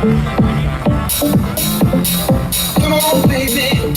Come on, baby.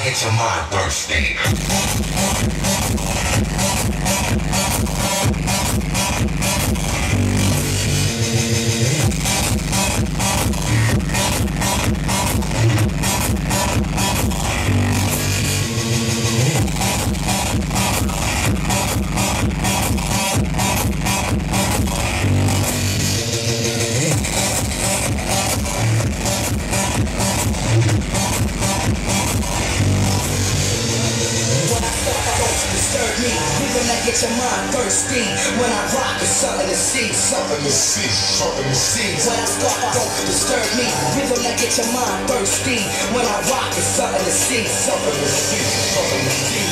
It's my birthday. Get your mind thirsty. When I rock, it's something to see, something to see, something to see. When I start, don't disturb me. Rhythm that get your mind thirsty. When I rock, it's something to see, something to see, something to see.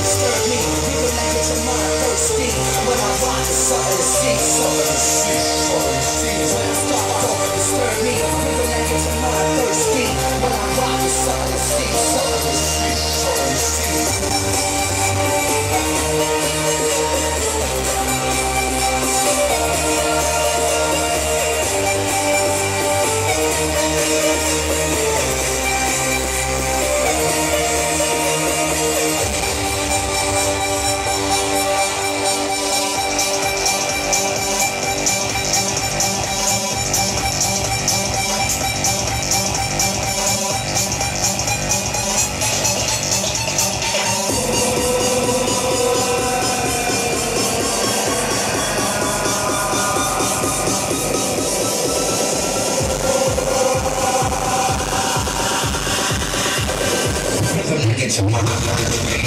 Disturb me. Rhythm that get your mind get your mind thirsty when I rock with something to see, something to see, something to see. Rhythm gets your mind burning.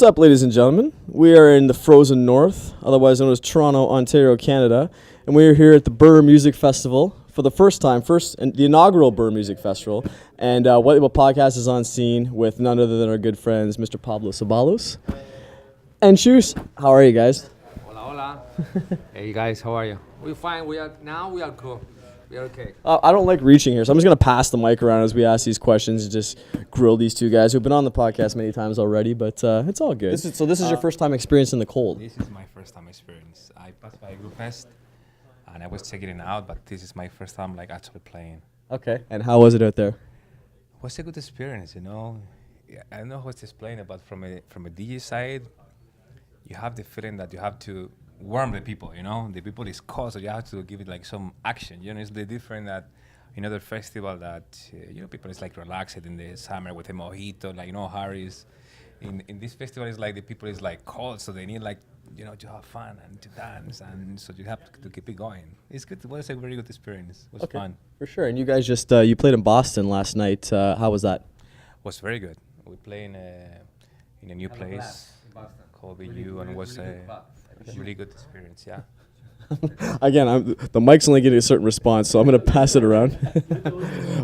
What's up, ladies and gentlemen? We are in the frozen north, otherwise known as Toronto, Ontario, Canada, and we are here at the Brrrrr Music Festival for the first time, the inaugural Brrrrr Music Festival. And WLP podcast is on scene with none other than our good friends, Mr. Pablo Ceballos and Shoes. How are you guys? Hola, hola. Hey guys, how are you? We're fine. We are cool. We are okay. I don't like reaching here, so I'm just going to pass the mic around as we ask these questions and just grill these two guys who've been on the podcast many times already, but it's all good. This is your first time experiencing the cold. This is my first time experience. I passed by a group fest and I was checking it out, but this is my first time like actually playing. Okay. And how was it out there? It was a good experience, you know. Yeah, I don't know how to explain it, but from a DJ side, you have the feeling that you have to warm the people, you know. The people is cold, so you have to give it like some action. You know, it's the different that in other festival that you know, people is like relaxed in the summer with a mojito, like, you know, Harry's. In this festival, it's like the people is like cold, so they need like, you know, to have fun and to dance, and so you have to keep it going. It's good. It was a very good experience. It was fun. For sure. And you guys just you played in Boston last night. How was that? It was very good. We played in a new place called BU, and it was a really good experience. Yeah. Again, the mic's only getting a certain response, so I'm going to pass it around.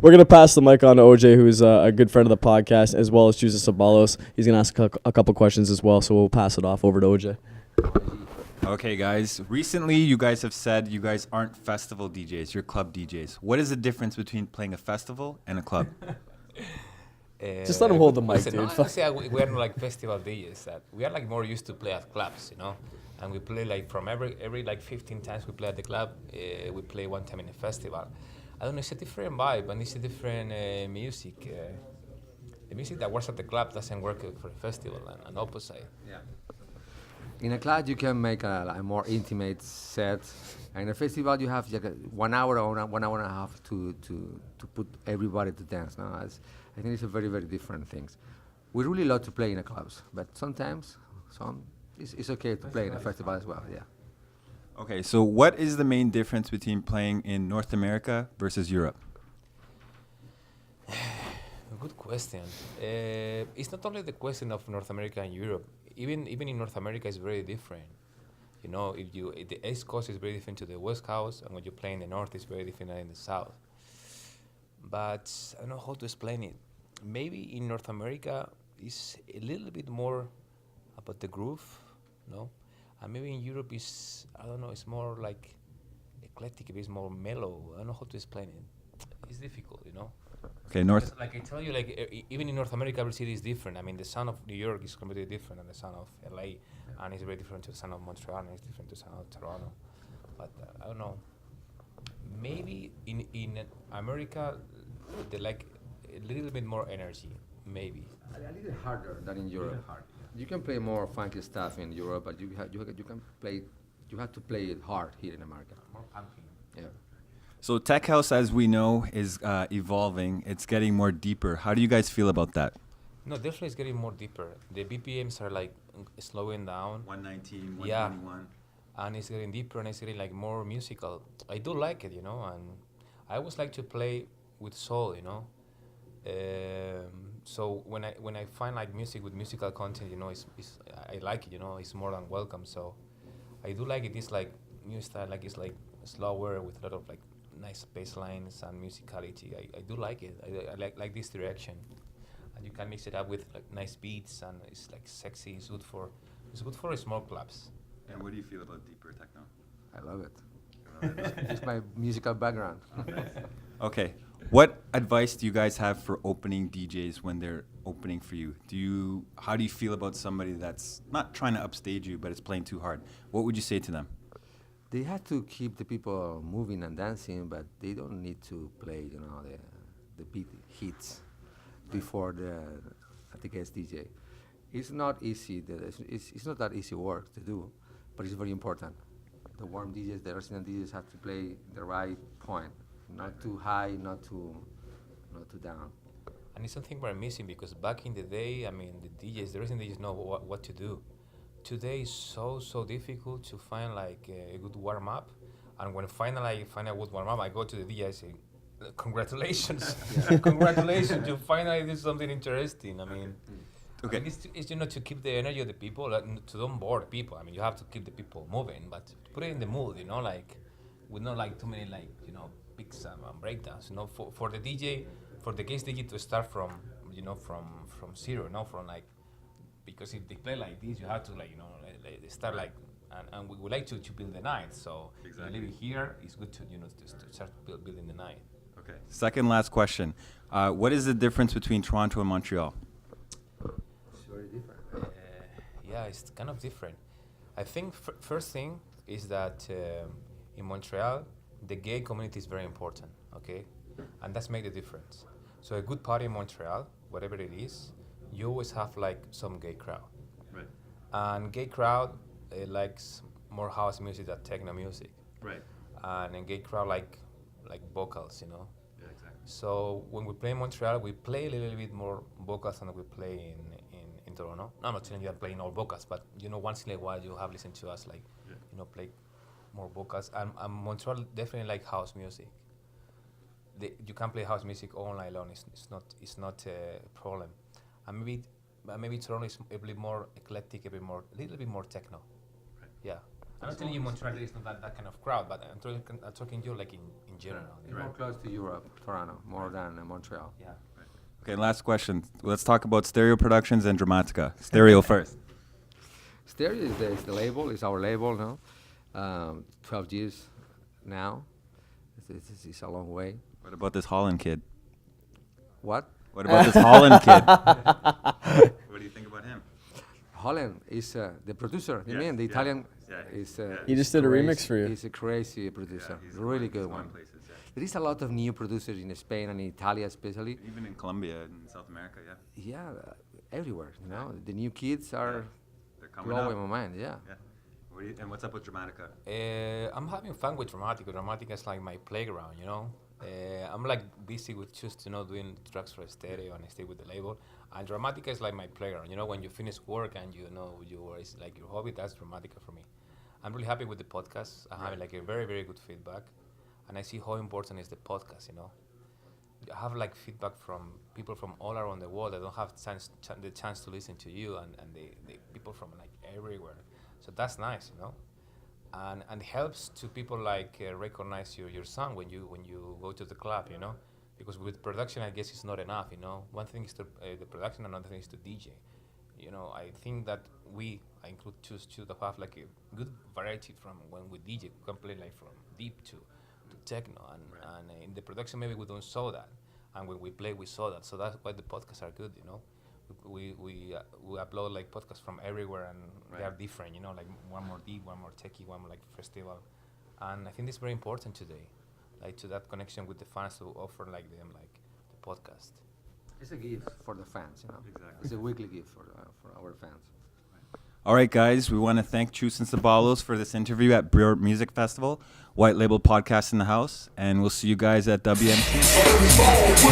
We're going to pass the mic on to OJ, who's a good friend of the podcast, as well as Jesus Ceballos. He's going to ask a couple questions as well, so we'll pass it off over to OJ. Okay, guys. Recently, you guys have said you guys aren't festival DJs, you're club DJs. What is the difference between playing a festival and a club? Just let him hold the mic, listen, dude. No, I say we are not like festival DJs. That we are like more used to play at clubs, you know. And we play like from every like 15 times we play at the club, we play one time in a festival. I don't know, it's a different vibe and it's a different music. The music that works at the club doesn't work for a festival, and opposite. Yeah. In a club, you can make a more intimate set. And in a festival, you have like 1 hour or 1 hour and a half to put everybody to dance. No? I think it's a very, very different things. We really love to play in the clubs, but sometimes it's okay to play in a festival as well, yeah. Okay, so what is the main difference between playing in North America versus Europe? Good question. It's not only the question of North America and Europe. Even in North America, it's very different. You know, the East Coast is very different to the West Coast, and when you play in the North, it's very different than in the South. But I don't know how to explain it. Maybe in North America, it's a little bit more about the groove, no? And maybe in Europe is, I don't know, it's more like eclectic, it's more mellow. I don't know how to explain it. It's difficult, you know? Okay, North. Like I tell you, like even in North America, every city is different. I mean, the sound of New York is completely different than the sound of LA, and it's very different to the sound of Montreal, and it's different to the sound of Toronto. But I don't know. Maybe in America, they like a little bit more energy, maybe. A little harder than in Europe. You can play more funky stuff in Europe, but you have to play it hard here in America. More pumping. Yeah. So Tech House, as we know, is evolving. It's getting more deeper. How do you guys feel about that? No, definitely it's getting more deeper. The BPMs are like slowing down. 119, 121. Yeah. And it's getting deeper and it's getting like more musical. I do like it, you know, and I always like to play with soul, you know. So when I find like music with musical content, you know, I like it, you know, it's more than welcome. So I do like it. It's like new style, like it's like slower with a lot of like nice bass lines and musicality. I do like it. I like this direction, and you can mix it up with like nice beats, and it's like sexy. It's good for small clubs. And what do you feel about deeper techno? I love it. It's my musical background. Okay. What advice do you guys have for opening DJs when they're opening for you? How do you feel about somebody that's not trying to upstage you, but it's playing too hard? What would you say to them? They have to keep the people moving and dancing, but they don't need to play, you know, the beat hits before the guest DJ. It's not easy. It's not that easy work to do, but it's very important. The warm DJs, the resident DJs have to play the right point, not too high, not too down. And it's something we're missing because back in the day, I mean, the resident DJs know what to do. Today is so difficult to find like a good warm up, and when finally I find a good warm up, I go to the DJ and say, "Congratulations, congratulations! You finally did something interesting." I mean, Okay. I mean, it's to keep the energy of the people, to don't bore people. I mean, you have to keep the people moving, but to put it in the mood, like with not like too many picks and breakdowns. For the DJ, for the guest DJ to start from from zero, from like, because if they play like this, you have to they start like, and we would like to build the night. So Exactly. you leave it here. It's good to to start building the night. Okay. Second last question. What is the difference between Toronto and Montreal? It's very different. Yeah, it's kind of different. I think first thing is that in Montreal, the gay community is very important, okay? And that's made a difference. So a good party in Montreal, whatever it is, you always have like some gay crowd. Right. And gay crowd likes more house music than techno music. Right. And a gay crowd like vocals, Yeah, exactly. So when we play in Montreal, we play a little bit more vocals than we play in Toronto. I'm not telling you I'm playing all vocals, but once in a while you have listened to us play more vocals. And Montreal definitely like house music. You can play house music all night long. It's not a problem. And maybe Toronto is a bit more eclectic, a little bit more techno. Right. Yeah. I'm not telling you Montreal is not that kind of crowd, but I'm talking to you like in general. It's more close to Europe, Toronto, more than Montreal. Yeah. Okay, last question. Let's talk about Stereo Productions and Dramatica. Stereo first. Stereo is the label, it's our label now. 12 years now. It's a long way. What about this Holland kid? What? What about this Holland kid? What do you think about him? Holland is the producer. You Yes, mean the yeah. Italian? Yeah, Is, He just did a remix crazy- for you. He's a crazy producer, really good one. Places, yeah. There is a lot of new producers in Spain and in Italy, especially. Even in Colombia and South America, yeah. Yeah, everywhere. The new kids are They're coming blowing up. my mind. Yeah. Yeah. And what's up with Dramatica? I'm having fun with Dramatica. Dramatica is like my playground, I'm like busy with just doing tracks for Stereo and I stay with the label. And Dramatica is like my playground. When you finish work and it's like your hobby, that's Dramatica for me. I'm really happy with the podcast. I'm having like a very, very good feedback, and I see how important is the podcast. I have like feedback from people from all around the world that don't have the chance to listen to you, and the people from like everywhere. So that's nice, and helps to people like recognize your song when you go to the club, because with production I guess it's not enough, One thing is the production, another thing is to DJ. I think that I include choose to have like a good variety from when we DJ. We can play like from deep to techno, and in the production maybe we don't saw that, and when we play we saw that. So that's why the podcasts are good, We upload like podcasts from everywhere, and they are different, like one more deep, one more techie, one more like festival, and I think it's very important today, like to that connection with the fans to offer like them like the podcast. It's a gift for the fans, Exactly. It's a weekly gift for our fans. All right, guys, we want to thank Chus and Sabalos for this interview at Brrrrr Music Festival. White Label Podcast in the house, and we'll see you guys at WMT.